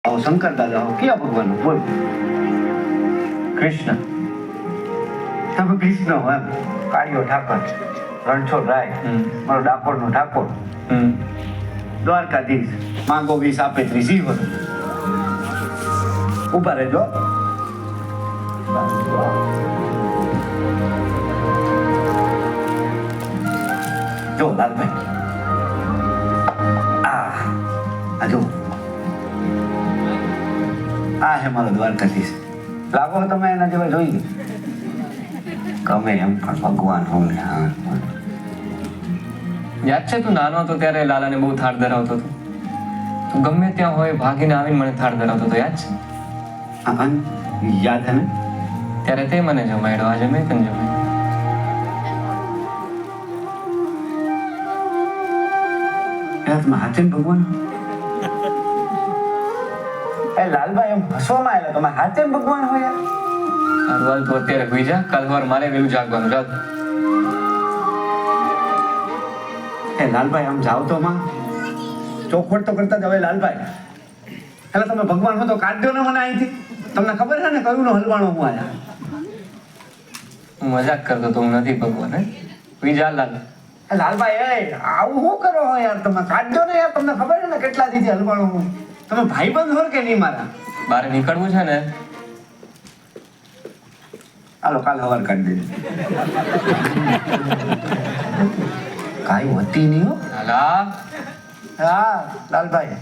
શંકર દાદા કયા ભગવાન બોલ? કૃષ્ણ. તમે કૃષ્ણ હો એમ? કાળિયો ઠાકર, રણછોડ રાય, મારો ડાકોરનો ઠાકોર, દ્વારકાધીશ, માંગો 20 આપે 30 ઉભા રહેજો. જો લાલભાઈ, આ જો આ હે મારો દ્વારકાધીશ. લાગો તમે એના જેવા જોઈ ગયો? ગમે એમ પણ ભગવાન હોઉં ને. હા, યાદ છે તું નાનો હતો ત્યારે લાલાને બહુ થાળ ધરાવતો હતો? તું ગમે ત્યાં હોય ભાગીને આવીને મને થાળ ધરાવતો હતો, યાદ છે? હા, યાદ હે ને? ત્યારે તે મને જમાડ્યો, આજે મેં તને જમાડ્યો. એના તમે હાથે ને ભગવાન? એ લાલભાઈ એમ હસવામાં આવેલા, તમે હાથે ને ભગવાન હોય યાર? સારું હાલ તું અત્યારે હોઈ જા, કાલ સવારે મારે વહેલું જાગવાનું. ચાલ. એ લાલભાઈ આમ જાઓ તો માં, ચોખવટ તો કરતા જ હવે લાલભાઈ. એટલે તમે ભગવાન હો તો કાઢજો ને મને અહીંથી. તમને ખબર છે ને કયું નો હલવાણો હું આયા? હું મજાક કરતો તો, હું નથી ભગવાન. હે હોઈ જા લાલ. એ લાલભાઈ એ આવું શું કરો હો યાર? તમે કાઢજો ને યાર, તમને ખબર છે ને કેટલા દીથી હલવાણો હું. તમે ભાઈબંધ હો કે નહીં મારા? બહાર નીકળવું છે ને? હાલો કાલ હવાર કાઢી દેજો. કાંઈ હોતી નહીં હો. લાલા. હા લાલભાઈ.